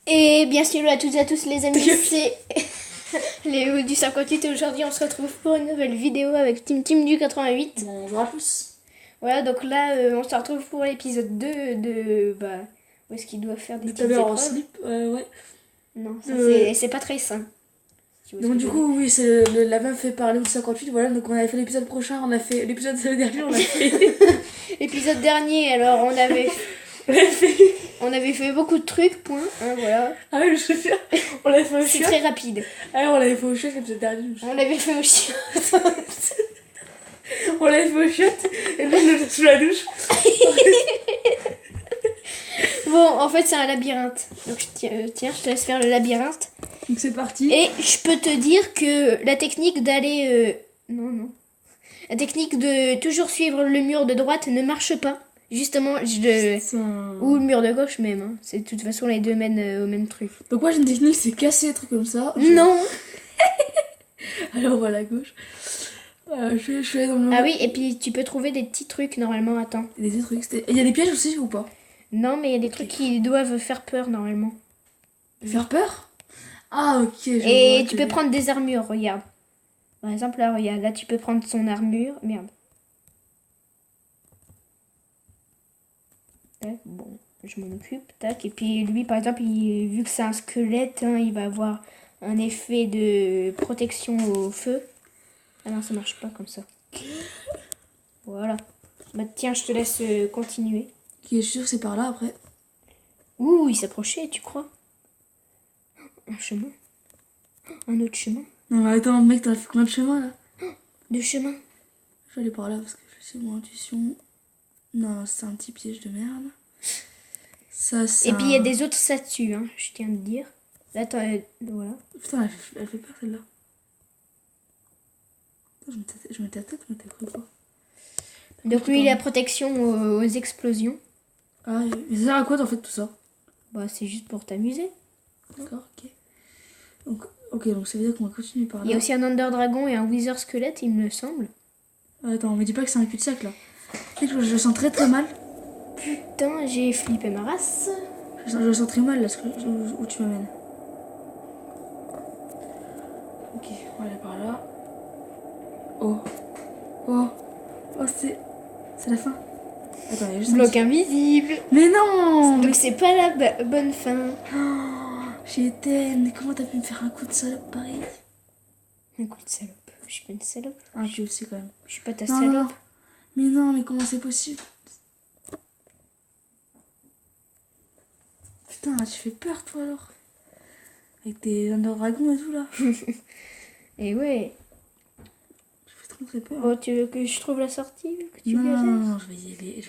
Et bien sûr à toutes et à tous les amis, c'est Léo du 58 et aujourd'hui on se retrouve pour une nouvelle vidéo avec Tim du 88. Bonjour à tous. Voilà, donc là on se retrouve pour l'épisode 2 de... où est-ce qu'il doit faire des petites En épreuves. slip, ouais. Non, ça, Le- c'est pas très sain. Tu vois ce Donc que du je veux dire. coup, oui, c'est la meuf fait parler au 58, voilà, donc on avait fait l'épisode prochain, on a fait l'épisode dernier, on a fait... Épisode dernier, alors on a fait... on avait fait beaucoup de trucs, point, hein, voilà. Ah oui, je sais, on l'avait fait au C'est chien. très rapide. Ah on l'avait fait au chien l'épisode dernier. On l'avait fait au chien. On l'avait fait au chien, et nous, on était sous la douche. Bon, en fait c'est un labyrinthe. Donc tiens, je te laisse faire le labyrinthe. Donc c'est parti. Et je peux te dire que la technique d'aller... Non. La technique de toujours suivre le mur de droite ne marche pas. Justement, ou le mur de gauche même. Hein. C'est de toute façon les deux mènent au même truc. Donc moi j'ai une technique, c'est casser les trucs comme ça. Non. Alors voilà, à gauche. Je suis allée dans le... Ah oui, et puis tu peux trouver des petits trucs normalement. Attends. Il y a des trucs, il y a des pièges aussi ou pas? Non, mais il y a des trucs qui doivent faire peur normalement. Faire peur? Ah ok, Et tu peux prendre des armures, regarde. Par exemple, là, regarde, là tu peux prendre son armure. Merde. Tac, bon, je m'en occupe, tac. Et puis lui, par exemple, vu que c'est un squelette, hein, il va avoir un effet de protection au feu. Ah non, ça marche pas comme ça. Voilà. Bah tiens, je te laisse continuer. Qui est sûr que c'est par là après. Ouh, il s'approchait, tu crois? Un chemin. Un autre chemin. Non mais attends mec, t'as fait combien de chemin là? Deux chemins. Je vais aller par là parce que je sais mon intuition. Non, c'est un petit piège de merde. Ça c'est Et puis il y a des autres statues, hein, je tiens à te dire. Là, voilà. Putain, elle fait peur celle-là. Je mettais la tête, mais t'as cru quoi? Donc lui, il a protection aux explosions. Ah, mais ça sert à quoi en fait tout ça? Bah, c'est juste pour t'amuser. D'accord, ok. Donc ça veut dire qu'on va continuer par là. Il y a aussi un Ender Dragon et un Wither Squelette, il me semble. Attends, me dis pas que c'est un cul-de-sac là. Je le sens très très mal. Putain, j'ai flippé ma race. Je le sens très mal là, où tu m'amènes. Ok, on va aller par là. Oh, c'est la fin. Attends, il y a juste Bloc invisible. Mais non! Donc c'est pas la bonne fin. Oh, j'étais... Mais comment t'as pu me faire un coup de salope pareil? Un coup de salope. Je suis pas une salope. Ah, je le sais quand même. Je suis pas ta Non, salope. non. Mais non, mais comment c'est possible? Putain, tu fais peur toi alors. Avec tes Under Dragons et tout là. Et ouais. Je fais trop très peur. Bon, tu veux que je trouve la sortie que tu Non, je vais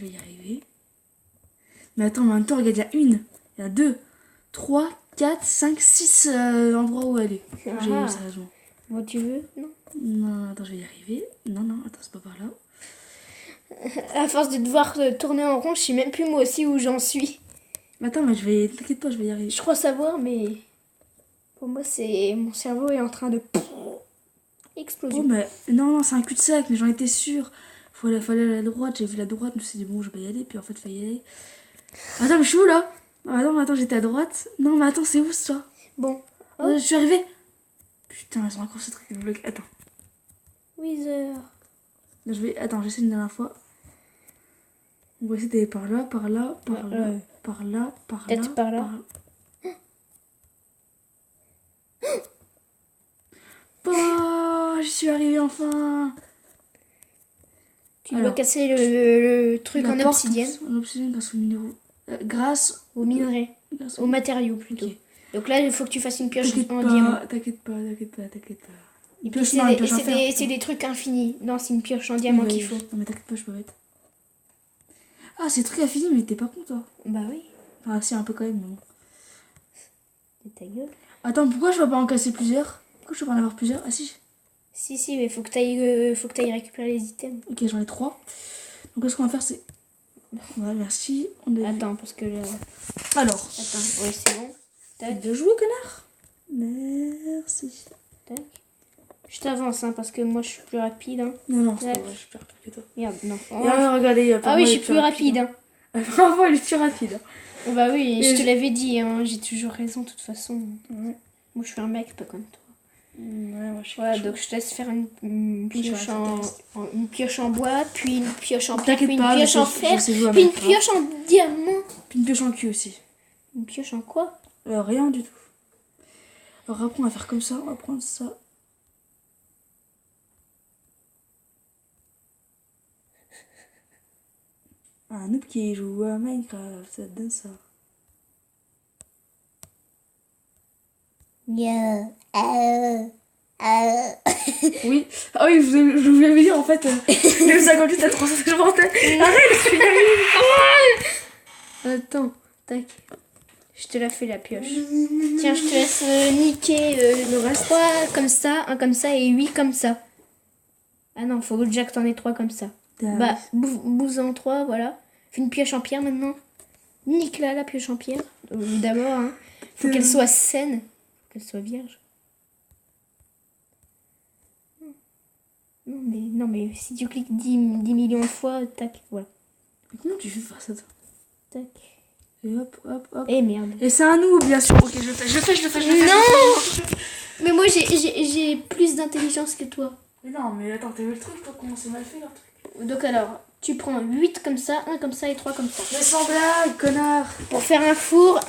y arriver. Mais attends, en même temps, regarde, il y a une, il y a 2, 3, 4, 5, 6 endroits où aller. J'ai eu sérieusement. Bon, tu veux? Non. Non, attends, je vais y arriver. Non, attends, c'est pas par là. À force de devoir tourner en rond, je sais même plus moi aussi où j'en suis. Mais attends, t'inquiète pas, je vais y arriver. Je crois savoir, mais pour moi, c'est mon cerveau est en train de exploser. Oh, mais non, c'est un cul-de-sac, mais j'en étais sûre. Fallait aller à la droite, j'ai vu la droite, je me suis dit bon, je vais y aller, puis en fait, fallait y aller. Attends, mais je suis où là? Attends, j'étais à droite. Non, mais attends, c'est où ça? Bon. Oh. Je suis arrivée. Putain, ils ont encore ce truc qui me bloque. Attends. Wither. Attends, j'essaie une dernière fois. On va essayer d'aller par là, par là, par là, par là, par là. Peut-être par là. Oh, j'y suis arrivée enfin. Tu dois casser le truc en obsidienne. En obsidienne grâce au minéraux. Grâce au minerai. Au matériau plutôt. Okay. Donc là, il faut que tu fasses une pioche en diamant. T'inquiète pas. Et puis c'est des trucs infinis. Non, c'est une pioche en diamant qu'il faut. Non mais t'inquiète pas, je peux mettre. Ah, c'est des trucs infinis, mais t'es pas con toi? Bah oui. Ah si, un peu quand même, mais bon. C'est ta gueule. Attends, pourquoi je peux pas en casser plusieurs? Pourquoi je peux pas en avoir plusieurs? Ah si. Si, mais faut que t'ailles récupérer les items. Ok, j'en ai 3. Donc là, ce qu'on va faire, c'est... Voilà, merci. Attends, parce que là... Alors. Attends, ouais, c'est bon. Tac. Bien joué, connard. Merci. Tac. Je t'avance, hein, parce que moi, je suis plus rapide. Hein. Non, c'est pas vrai, je suis plus rapide que toi. Merde, non. Regardez, ah oui, je suis plus rapide. Hein. Bravo, il est plus rapide. Bah oui, Et je te l'avais dit, hein, j'ai toujours raison de toute façon. Ouais. Moi je suis un mec pas comme toi. Ouais, moi je suis Voilà, chaud. donc je te laisse faire une Oui, je pioche suis intéressée. une pioche en bois, puis une pioche en pierre, T'inquiète puis une pas, pioche en fer, je sais jouer à puis une Minecraft. pioche en diamant. Puis une pioche en cul aussi. Une pioche en quoi? Rien du tout. Alors après on va faire comme ça, on va prendre ça. Un noob qui joue à Minecraft, ça te donne ça. Yeah. Oui, ah oui, je vous l'avais dit en fait, le 58 à 350. Arrête, Attends, tac. Je te la fais la pioche. Tiens, je te laisse niquer le reste. 3 comme ça, 1 comme ça et 8 comme ça. Ah non, faut déjà que t'en aies 3 comme ça. Bah, bouse en 3, voilà. Fais une pioche en pierre maintenant. Nique-la, la pioche en pierre. D'abord, hein. Faut qu'elle soit saine. Faut qu'elle soit vierge. Non, mais si tu cliques 10 millions de fois, tac, voilà. Mais comment tu fais faire ça toi? Tac. Et hop, hop, hop. Eh merde. Et c'est un noob, bien sûr. Ok, je le fais. Non. Mais moi, j'ai plus d'intelligence que toi. Mais non, mais attends, t'as vu le truc, toi, comment c'est mal fait leur truc? Donc alors, tu prends 8 comme ça, 1 comme ça et 3 comme ça. Mais sans blague, connard. Pour faire un four,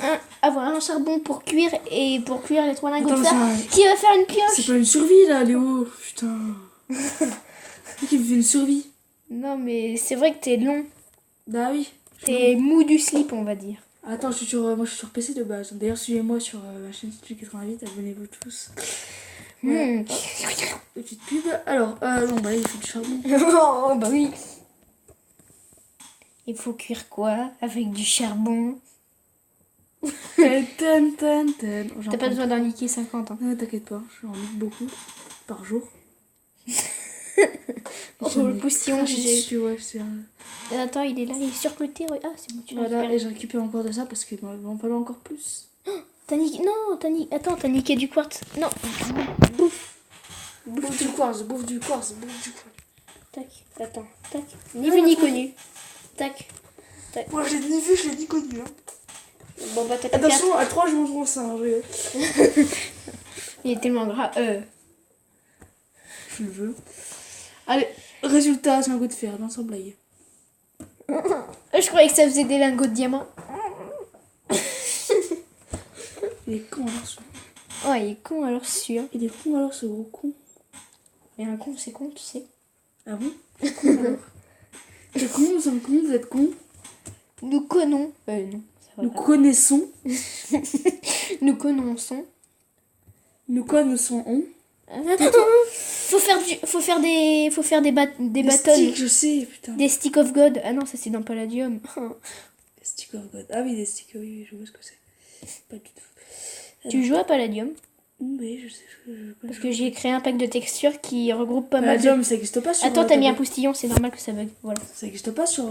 avoir un charbon pour cuire et pour cuire les 3 lingots de Attends, fer. Qui va faire une pioche? c'est pas une survie là, Léo. Putain. Qui me fait une survie? Non, mais c'est vrai que t'es long. Bah oui. T'es mou du slip, on va dire. Attends, moi je suis sur PC de base. D'ailleurs, suivez-moi sur ma chaîne Studio 88, abonnez-vous tous. Ouais. Petite pub. Alors, non, bah il faut du charbon. Oh, bah oui. Il faut cuire quoi? Avec du charbon. T'as pas besoin d'en niquer 50. Hein. Ouais, t'inquiète pas, j'en nique beaucoup par jour. Oh, le poustillon, j'ai. Ouais, c'est Attends, il est là, il est sur le côté. Ah, c'est bon, tu l'as voilà, récupéré. et je récupère encore de ça parce qu'il m'en falloir encore plus. T'as niqué. Non, attends, t'as niqué du quartz. Non. Bouffe du quartz. Tac, attends, tac. Ni vu ni connu. Tac. Moi je l'ai ni vu, je l'ai ni connu. Hein. Bon, bah t'as pas Attention, à 3 je mange mon sein. Il est tellement gras. Je le veux. Allez, résultat, c'est un goût de fer, non sans blague. Je croyais que ça faisait des lingots de diamant. Il est con alors ce. Oh, il est con alors sûr. Il est con alors ce gros con. Mais un con, c'est con, tu sais. Ah bon? Alors. C'est con, nous sommes cons, vous êtes cons. Nous connaissons. Non. Nous connaissons. Nous connaissons. Nous connaissons on. Faut faire des bâtons. Sticks, je sais, putain. Des sticks of God. Ah non, ça c'est dans Palladium. Des sticks of God. Ah oui, des sticks, oui, je vois ce que c'est. Pas du tout. Tu joues à Palladium? Oui, je sais. Parce que j'ai créé un pack de textures qui regroupe pas mal Palladium, ça existe pas sur. Attends, t'as mis un postillon, c'est normal que ça bug. Voilà. Ça existe pas sur.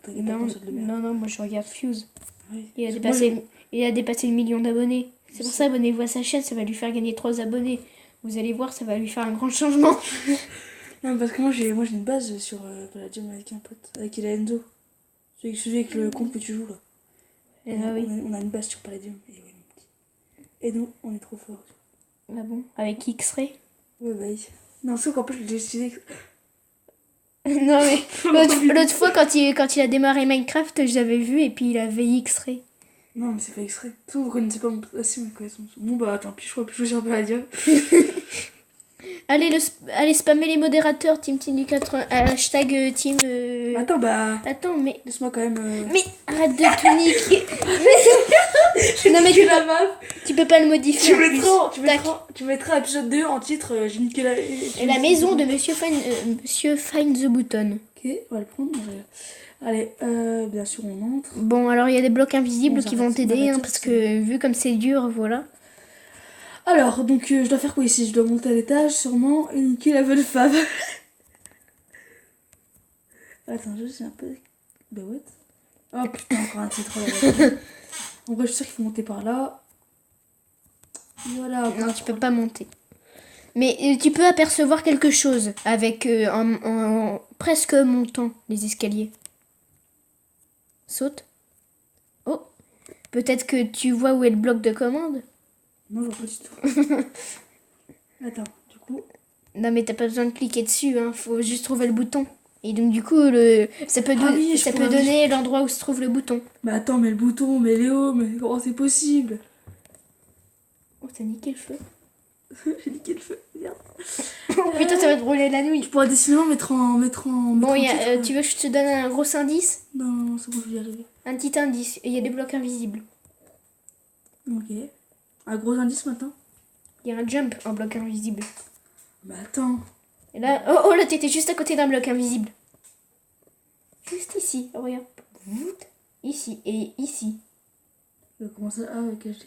Non, moi je regarde Fuse. Oui. Il a dépassé le million d'abonnés. C'est pour ça, abonnez-vous à sa chaîne, ça va lui faire gagner 3 abonnés. Vous allez voir, ça va lui faire un grand changement. Non, parce que moi j'ai une base sur Palladium avec un pote, avec Enzo. Celui avec le compte que tu joues là. Ah oui. On a une base sur Palladium. Et, ouais, mon petit. Et nous, on est trop forts. Ah bon? Avec X-Ray? Ouais, bah oui. Non, sauf qu'en plus, j'ai décidé. Non, mais l'autre fois, quand il a démarré Minecraft, je l'avais vu et puis il avait X-Ray. Non, mais c'est pas extrait. Tout, vous connaissez pas mon. Ah si, vous connaissez mon. Bon, bah tant pis, je crois plus jouer sur Palladium. Allez spammer les modérateurs, Team 80, hashtag Team. Attends, bah. Attends, mais. Laisse-moi quand même. Mais arrête de tout niquer. Non, mais tu peux pas le modifier. Tu mettras épisode 2 en titre. J'ai niqué la. La maison de Monsieur Find the Button. Ok, on va le prendre. Allez, bien sûr, on entre. Bon, alors il y a des blocs invisibles Bon, qui vont t'aider, hein, parce que vu comme c'est dur, voilà. Alors, donc, je dois faire quoi ici? Je dois monter à l'étage, sûrement, et niquer la bonne femme. Attends, je sais un peu. Bah, what? Oh putain, encore un titre. En vrai, je suis sûre qu'il faut monter par là. Voilà. Non, tu peux pas monter. Mais tu peux apercevoir quelque chose avec en presque montant les escaliers. Saute. Peut-être que tu vois où est le bloc de commande. Non, je vois pas du tout. Attends, du coup... Non, mais t'as pas besoin de cliquer dessus, hein. Faut juste trouver le bouton. Et donc, du coup, ça peut, Ah oui, je ça peut pourrais- donner l'endroit où se trouve le bouton. Mais attends, mais le bouton, mais Léo, mais comment c'est possible? Oh, t'as niqué le feu. J'ai niqué le feu, merde. Oh putain, ça va te brûler la nouille. Je pourrais décidément mettre en... Bon, mettre en titre. tu veux que je te donne un gros indice? Non, non, c'est bon, je vais y arriver. Un petit indice. Il y a des blocs invisibles. Ok. Un gros indice maintenant? Il y a un jump en bloc invisible. Mais attends. Et là, oh là, t'étais juste à côté d'un bloc invisible. Juste ici, oh, regarde. Ici et ici. Comment ça? Ah, ok, je l'ai.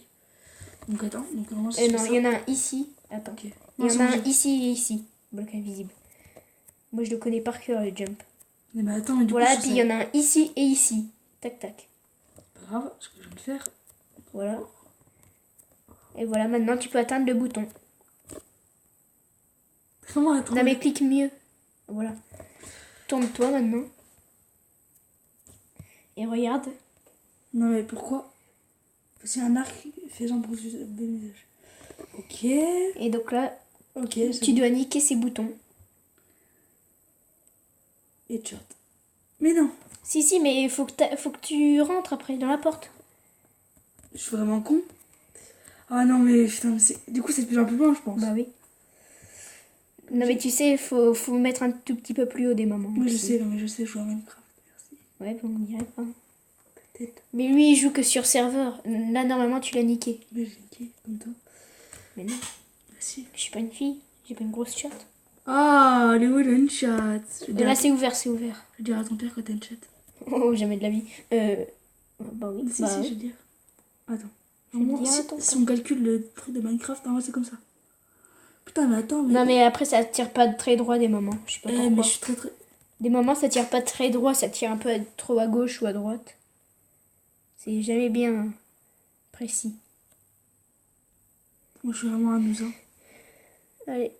Donc attends, donc normalement Non, il y en a un ici. Attends. Ok. Il y en a un ici et ici. Bloc invisible. Moi, je le connais par cœur, le jump. Mais attends, mais du Voilà, coup, puis il y en a un ici et ici. Tac, tac. pas grave, ce que je vais le faire. Voilà. Et voilà, maintenant, tu peux atteindre le bouton. Comment attendre? Non, mais clique mieux. Voilà. Tourne-toi maintenant. Et regarde. Non, mais pourquoi? C'est un arc faisant pour des visages. Ok. Et donc là, Ok, tu dois niquer ces boutons. Headshot. Mais non, Si, mais il faut que tu rentres après dans la porte. je suis vraiment con. Ah non, mais putain, mais du coup, c'est de plus en plus loin, je pense. Bah oui. Non, mais tu sais, il faut mettre un tout petit peu plus haut des moments. Oui, je aussi. sais, non, mais je sais, je joue à Minecraft. Merci. Ouais, bon, on dirait pas. Peut-être. Mais lui, il joue que sur serveur. Là, normalement, tu l'as niqué. Mais j'ai niqué, comme toi. Mais non, Merci. je suis pas une fille. J'ai pas une grosse chatte. Ah, Léo, il a une chatte. Je vais Et là, dire, c'est ouvert, c'est ouvert. je vais dire à ton père quand t'as une chatte. Oh, jamais de la vie. Bah oui. Si, bah, si, je vais dire. Attends. Je vais Normalement, dire à si, ton si on calcule le truc de Minecraft, normalement, c'est comme ça. Putain, mais attends, mais... Non, mais après, ça tire pas très droit des moments. Je sais pas pourquoi. mais je suis très très... Des moments, ça tire pas très droit. Ça tire un peu trop à gauche ou à droite. C'est jamais bien précis. Moi, je suis vraiment amusant. Allez.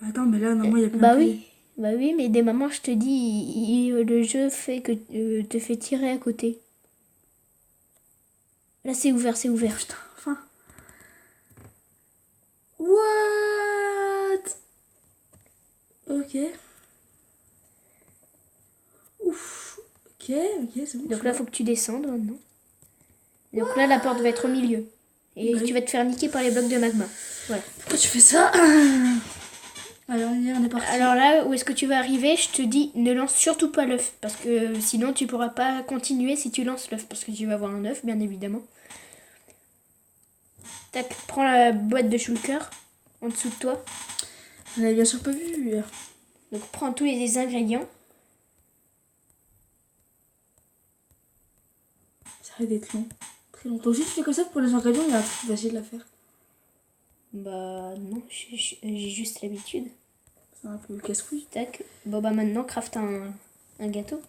Attends, mais là, normalement, il y a plein Bah de oui. Bah oui, mais des moments, je te dis, le jeu fait que te fait tirer à côté. Là, c'est ouvert, c'est ouvert. Putain, enfin. What? Ok. Ouf. Ok, c'est bon. Donc là, faut que tu descendes maintenant. Donc là, la porte va être au milieu. Et Bah oui. tu vas te faire niquer par les blocs de magma. Voilà. Pourquoi tu fais ça? Allez, on est parti. Alors là, où est-ce que tu vas arriver? Je te dis, ne lance surtout pas l'œuf. Parce que sinon, tu pourras pas continuer si tu lances l'œuf. Parce que tu vas avoir un œuf, bien évidemment. Tac, prends la boîte de shulker en dessous de toi. On avait bien sûr pas vu. Donc prends tous les ingrédients. Ça risque d'être long. Très longtemps. Si tu fais comme ça pour les ingrédients, il y a un truc facile à faire. Bah non, j'ai juste l'habitude. C'est un peu casse-couille. Tac. Bon bah maintenant, craft un gâteau.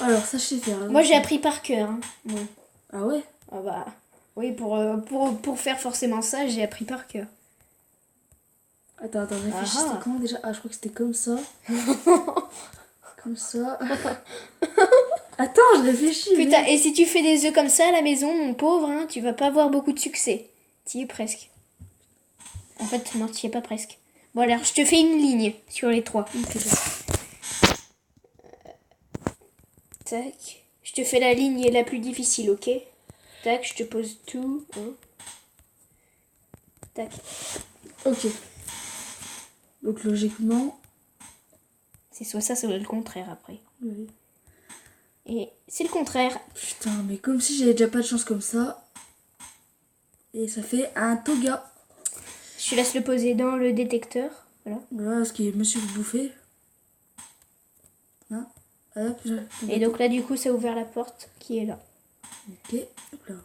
Alors, ça, je sais faire. Moi j'ai appris par cœur. Hein. Bon. Ah ouais? Ah bah oui, pour faire forcément ça, j'ai appris par cœur. Attends, réfléchis, Ah ah. c'était comment déjà? Ah, je crois que c'était comme ça. Comme ça. Attends, je réfléchis. Putain, et si tu fais des œufs comme ça à la maison, mon pauvre, hein, tu vas pas avoir beaucoup de succès. T'y es presque. En fait, non, t'y es pas presque. Bon alors, je te fais une ligne sur les trois. Tac. Je te fais la ligne la plus difficile, ok? Tac, je te pose tout. Hein. Tac. Ok. Donc logiquement. C'est soit ça, soit le contraire après. Oui. Et c'est le contraire. Putain, mais comme si j'avais déjà pas de chance comme ça. Et ça fait un toga. Je te laisse le poser dans le détecteur. Voilà. Voilà ce qui est monsieur le bouffer. Hein? Hop, Et donc là, du coup, ça a ouvert la porte qui est là. Ok, hop là.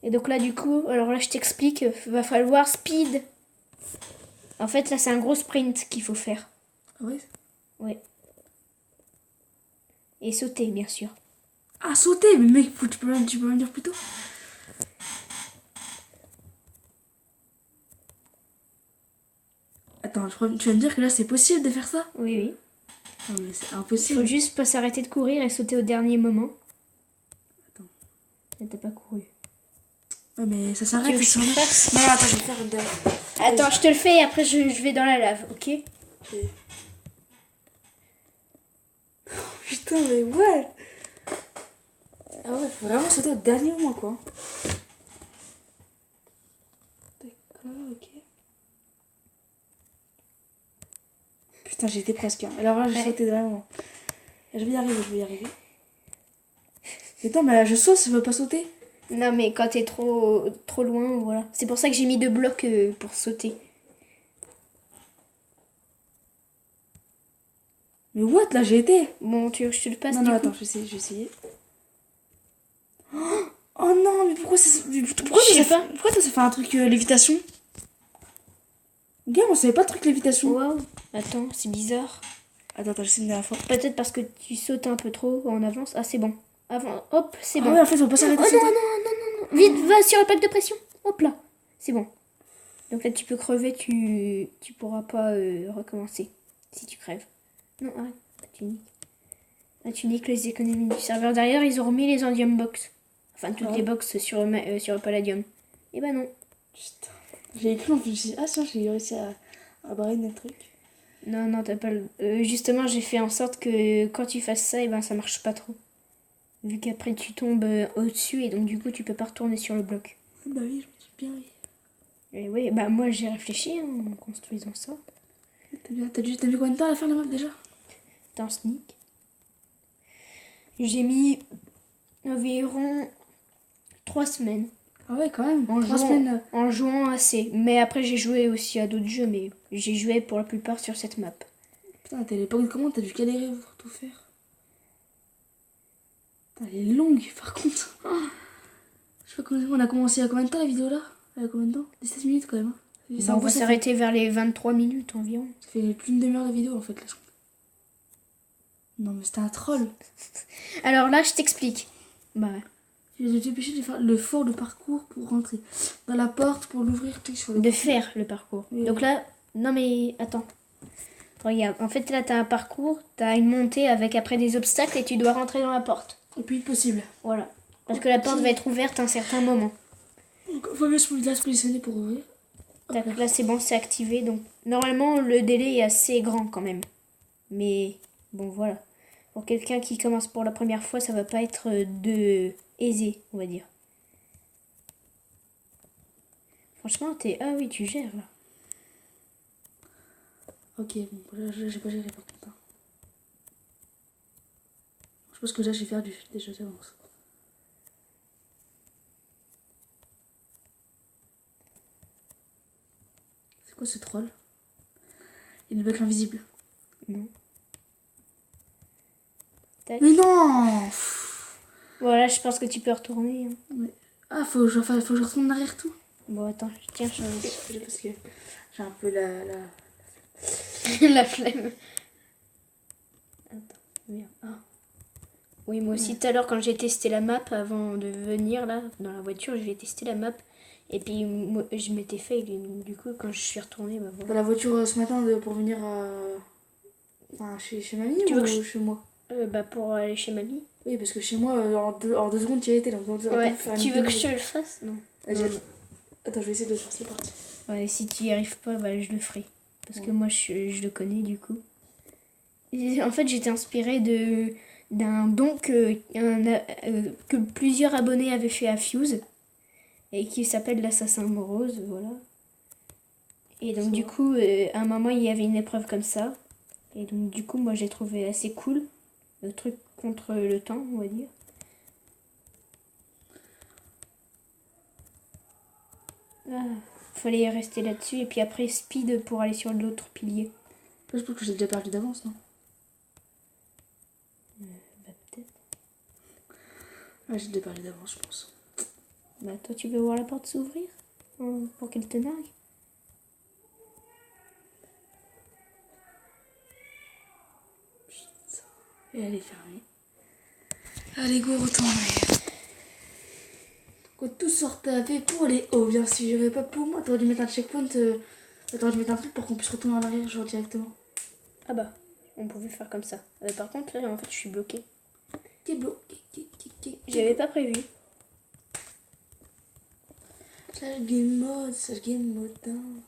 Et donc là, du coup, alors là, je t'explique, va falloir speed. En fait, là, c'est un gros sprint qu'il faut faire. Ah ouais? Ouais. Et sauter, bien sûr. Ah, sauter! Mais mec, tu peux venir plus tôt? Attends, tu vas me dire que là, c'est possible de faire ça? Oui, oui. Non, mais c'est Il impossible. faut juste pas s'arrêter de courir et sauter au dernier moment. Mais t'as pas couru. Ouais, mais ça Tu s'arrête. veux que je te le fasse? Non, attends, je vais faire une dernière. Attends, je te le fais et après je vais dans la lave, ok? Putain, mais ouais. Ah ouais, faut vraiment sauter au dernier moment, quoi. D'accord, ok. Putain, j'ai été presque. Alors là, j'ai Ouais. sauté au dernier moment. Je vais y arriver, je vais y arriver. Mais attends, mais là, je saute, ça veut pas sauter. Non, mais quand t'es trop loin, voilà. C'est pour ça que j'ai mis 2 blocs pour sauter. Mais what, là, j'ai été. Bon, tu veux que je te le passe Non, du non, coup? attends, je vais essayer. Oh non, mais pourquoi ça. Pourquoi Je sais ça, pas. pourquoi ça fait un truc lévitation? Gars, on savait pas le truc lévitation. Waouh. Attends, c'est bizarre. Attends, j'essaie une dernière fois. Peut-être parce que tu sautes un peu trop en avance. Ah, c'est bon. Avant, hop, c'est Ah bon. ouais, en fait, on peut pas s'arrêter. Oh de non, sauter. non. Vite, va sur le plaque de pression. Hop là. C'est bon. Donc là, tu peux crever, tu pourras pas recommencer. Si tu crèves. Non, arrête. Tu niques les économies du serveur. Derrière, ils ont remis les Endium Box. Enfin, toutes Ah ouais. les box sur le Palladium. Et bah non. Putain. J'ai écrit, je me suis dit, ah tiens, j'ai réussi à brain le truc. Non, t'as pas le... justement, j'ai fait en sorte que quand tu fasses ça, et ben ça marche pas trop. Vu qu'après tu tombes au-dessus et donc du coup tu peux pas retourner sur le bloc. Bah oui, je me suis bien oui. Et oui, bah moi j'ai réfléchi en construisant ça. T'as mis combien de temps à la fin de la map déjà? Dans Sneak. J'ai mis environ 3 semaines. Ah ouais, quand même. En 3 jouant, semaines. en jouant assez. Mais après j'ai joué aussi à d'autres jeux, mais j'ai joué pour la plupart sur cette map. Putain, t'es l'époque de comment t'as dû galérer pour tout faire. Putain, elle est longue par contre. Oh. Je sais pas comment on a commencé à combien de temps la vidéo là? À combien de temps? 17 minutes quand même. Hein. Bon, on va s'arrêter vers les 23 minutes environ. Ça fait plus d'une demi-heure de vidéo en fait là. Non mais c'était un troll. Alors là je t'explique. Bah ouais. J'ai dépêché de faire le parcours pour rentrer dans la porte pour l'ouvrir. Sur De faire le parcours. Oui. Donc là, non mais attends. Regarde, en fait là t'as un parcours, t'as une montée avec après des obstacles et tu dois rentrer dans la porte. Et puis possible. Voilà. Parce que la porte va être ouverte à un certain moment. Donc il faut bien se positionner pour ouvrir. Donc là c'est bon, c'est activé. Donc normalement le délai est assez grand quand même. Mais bon voilà. Pour quelqu'un qui commence pour la première fois, ça va pas être aisé, on va dire. Franchement, ah oui, tu gères là. Ok, bon, là, j'ai pas géré par contre. Hein. Je pense que là j'ai perdu déjà d'avance. C'est quoi ce troll? Il ne veut être invisible. Non. Tac. Mais non! Voilà, je pense que tu peux retourner. Hein. Ouais. Ah, faut que je retourne en arrière tout. Bon, attends, tiens, Parce que j'ai un peu la... la flemme. Attends, merde. Ah. Oui, moi aussi, tout à l'heure, quand j'ai testé la map, avant de venir là, dans la voiture, j'ai testé la map. Et puis, moi, je m'étais fail. Et donc, du coup, quand je suis retournée, bah voilà. Dans la voiture ce matin pour venir enfin, chez mamie Tu ou veux que je- chez moi? Bah, pour aller chez mamie. Oui, parce que chez moi, en deux secondes, tu y étais. Donc, Ouais, tu veux que je te le fasse? Non. Attends, je vais essayer de le faire, c'est parti. Ouais, si tu y arrives pas, bah, je le ferai. Parce que moi, je le connais, du coup. Et en fait, j'étais inspirée d'un don que plusieurs abonnés avaient fait à Fuse. Et qui s'appelle l'Assassin Morose, voilà. Et donc, du coup, à un moment, il y avait une épreuve comme ça. Et donc, du coup, moi, j'ai trouvé assez cool. Le truc contre le temps, on va dire. Ah, fallait rester là-dessus. Et puis après, speed pour aller sur l'autre pilier. Je pense que j'ai déjà perdu d'avance, non? Bah, peut-être. Ouais, j'ai déjà perdu d'avance, je pense. Bah, toi, tu veux voir la porte s'ouvrir pour qu'elle te nargue? Et elle est fermée. Allez, go, retourne. Quand tout sort taper pour les hauts, bien sûr, j'aurais pas pour moi. T'aurais dû mettre un checkpoint. T'aurais dû mettre un truc pour qu'on puisse retourner en arrière, genre directement. Ah bah, on pouvait faire comme ça. Par contre, là, en fait, je suis bloquée. T'es bloqué. J'avais pas prévu. Slash game mode, slash game mode down,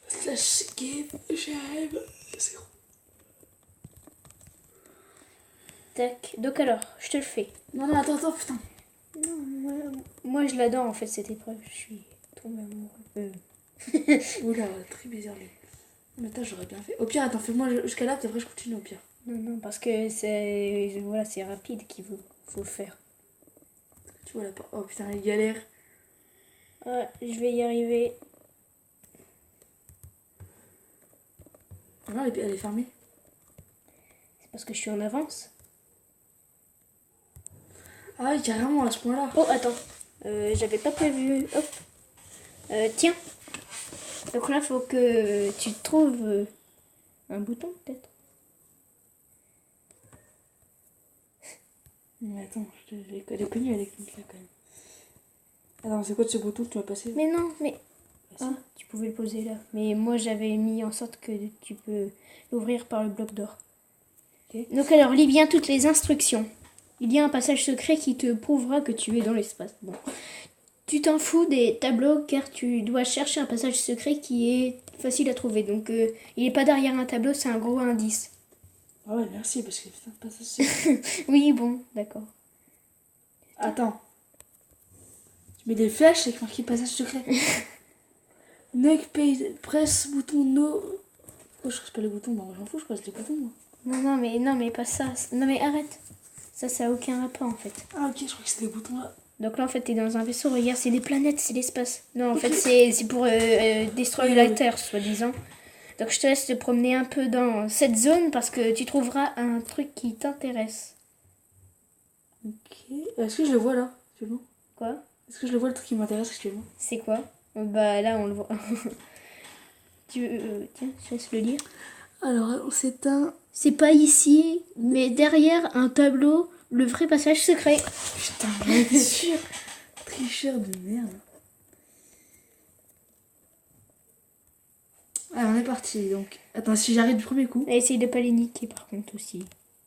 slash game GM 0. Tac. Donc alors, je te le fais. Non, non, attends, putain. Non, moi je l'adore en fait cette épreuve. Je suis tombée amoureux. Oula, très bizarre lui. Mais attends, j'aurais bien fait. Au pire, attends, fais-moi jusqu'à là, puis après je continue au pire. Non, parce que c'est voilà, c'est rapide qu'il faut le faire. Tu vois là, oh putain, il galère. Ouais, je vais y arriver. Non, elle est fermée. C'est parce que je suis en avance. Ah oui, carrément, à ce point-là. Oh, attends. J'avais pas prévu. Hop. Tiens. Donc là, faut que tu trouves un bouton, peut-être. Mais attends, elle est connue, elle est connue là quand même. Attends, c'est quoi de ce bouton que tu m'as passé? Mais non, mais... Ah, Ah, tu pouvais le poser là. Mais moi, j'avais mis en sorte que tu peux l'ouvrir par le bloc d'or. ok. Donc alors, lis bien toutes les instructions. Il y a un passage secret qui te prouvera que tu es dans l'espace. Bon. Tu t'en fous des tableaux car tu dois chercher un passage secret qui est facile à trouver. Donc il n'est pas derrière un tableau, c'est un gros indice. Ah ouais, merci, parce que putain, pas ça. Oui, bon, d'accord. Attends. Tu mets des flèches avec marqué passage secret. Neck, presse, bouton, no. Pourquoi je presse pas le bouton? Bah, j'en fous, je presse le bouton, moi. Non, mais pas ça. Non, mais arrête. Ça a aucun rapport en fait. Ah, ok, je crois que c'était les boutons là. Donc là, en fait, t'es dans un vaisseau. Regarde, c'est des planètes, c'est l'espace. Non, en fait, c'est pour détruire la Terre, soi-disant. Donc je te laisse te promener un peu dans cette zone parce que tu trouveras un truc qui t'intéresse. Ok. Est-ce que je le vois là, actuellement? Quoi? Est-ce que je le vois le truc qui m'intéresse actuellement? C'est quoi? Bah là, on le voit. Tiens, je laisse le lire. Alors, c'est un. C'est pas ici, mais derrière un tableau, le vrai passage secret. Putain, j'en étais sûre. Tricheur de merde. Alors, on est parti donc. Attends, si j'arrête du premier coup. Et essaye de pas les niquer par contre aussi.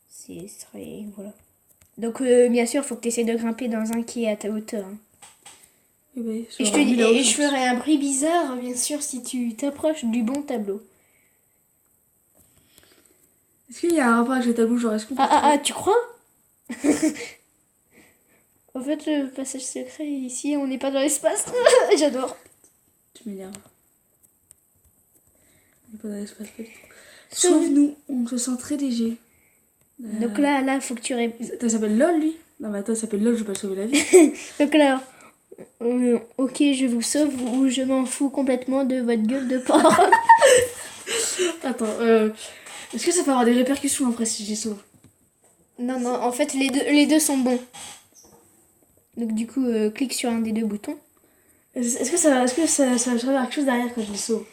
Ce serait. Voilà. Donc, bien sûr, faut que tu essaies de grimper dans un qui est à ta hauteur. Hein. Eh ben, Et je ferai un bruit bizarre, bien sûr, si tu t'approches du bon tableau. Est-ce qu'il y a un rapport avec le tableau? Genre, est-ce qu'on peut Tu crois? En fait, le passage secret, ici, on n'est pas dans l'espace. J'adore. Tu m'énerves. On n'est pas dans l'espace. Sauve-nous, on se sent très léger. Donc là, faut que tu répondes. Ça s'appelle LOL, lui? Non, mais attends, ça s'appelle LOL, je vais pas le sauver la vie. Donc là, ok, je vous sauve ou je m'en fous complètement de votre gueule de porc. Attends, est-ce que ça peut avoir des répercussions après si je les sauve? Non, en fait, les deux sont bons. Donc du coup, clique sur un des deux boutons. Est-ce que ça va servir à quelque chose derrière quand je les sauve?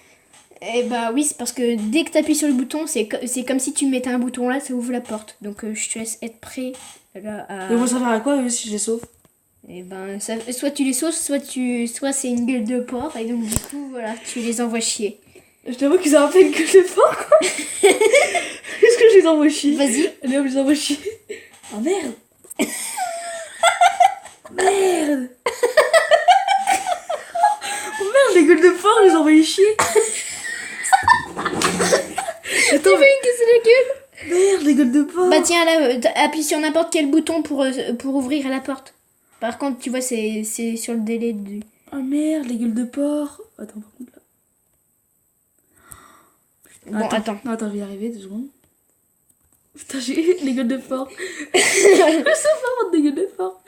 Eh bah oui, c'est parce que dès que tu appuies sur le bouton, c'est comme si tu mettais un bouton là, ça ouvre la porte. Donc je te laisse être prêt là à... Ils vont servir à quoi eux si je les sauve? Eh ben, soit tu les sauves, soit c'est une gueule de porc, et donc du coup, voilà, tu les envoies chier. Je t'avoue qu'ils ont fait une gueule de porc quoi. Est-ce que je les envoie chier? Vas-y. Allez hop, je les envoie chier. Oh merde. Merde. Oh merde, les gueules de porc, je les envoie chier. Attends, tu fais casser la gueule? Merde, les gueules de porc. Bah tiens, là, appuie sur n'importe quel bouton pour ouvrir la porte. Par contre, tu vois, c'est sur le délai du... Oh merde, les gueules de porc. Attends, par contre là. Bon, attends. Non, attends, je vais y arriver, 2 secondes. Putain, j'ai les gueules de porc. Je me sens des gueules de porc.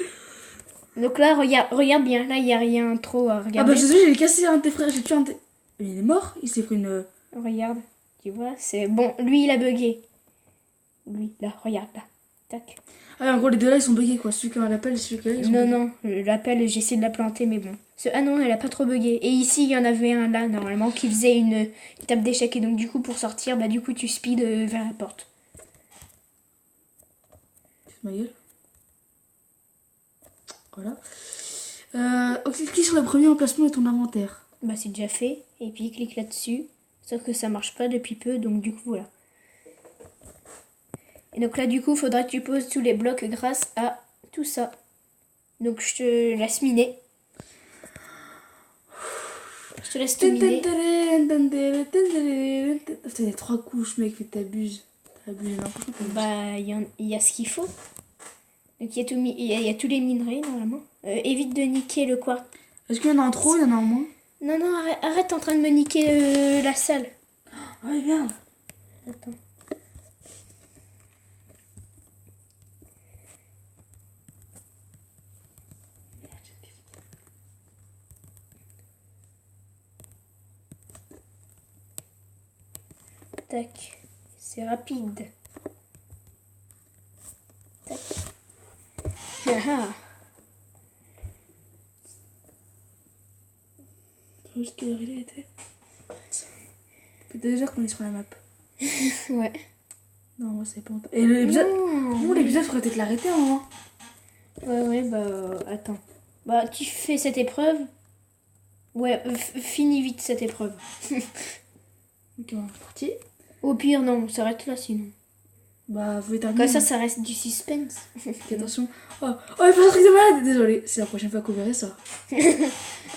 Donc là, regarde bien. Là, il n'y a rien trop à regarder. Ah bah je sais, j'ai cassé un de tes frères, j'ai tué un de tes... Mais il est mort, il s'est pris une... Regarde, tu vois, c'est... Bon, lui, il a bugué. Lui, là, regarde, là. Tac. Ah, en gros, les deux là, ils sont buggés, quoi. Celui qui a l'appel et celui qui a... Non, l'appel, j'ai essayé de la planter, mais bon. Ah non, elle a pas trop bugué. Et ici, il y en avait un là, normalement, qui faisait une table d'échecs. Et donc, du coup, pour sortir, bah du coup, tu speed vers la porte. C'est ma gueule. Voilà. Clique sur le premier emplacement de ton inventaire. Bah, c'est déjà fait. Et puis, clique là-dessus. Sauf que ça marche pas depuis peu, donc du coup, voilà. Et donc là, du coup, il faudra que tu poses tous les blocs grâce à tout ça. Donc je te laisse miner. Je te laisse te miner. Putain, il y a 3 couches, mec, mais t'abuses. T'abuses, non, franchement, t'abuses. Bah, il y a ce qu'il faut. Donc il y a, il y a tous les minerais, normalement. Évite de niquer le quartz. Est-ce qu'il y en a en trop, il y en a en moins? Non, non, arrête, t'es en train de me niquer la salle. Ah ouais, merde. Attends. Tac. C'est rapide. Tac. Ah ah. Juste quelle heure il était. Peut-être déjà qu'on est sur la map. Ouais. Non, moi c'est pas. Et l'épisode. Non. Bon, l'épisode, faudrait peut-être l'arrêter à un moment. Ouais, bah, attends. Bah, tu fais cette épreuve. Ouais, finis vite cette épreuve. Ok, on est parti. Au pire, non, on s'arrête là sinon. Bah, vous terminer. Comme ça reste du suspense. Ok, attention. Oh, il faut un truc de malade. Désolé, c'est la prochaine fois qu'on verra ça.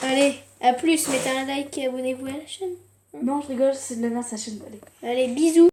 Allez, à plus, mettez un like et abonnez-vous à la chaîne. Non, je rigole, c'est de la merde sa chaîne. Allez. Allez, bisous.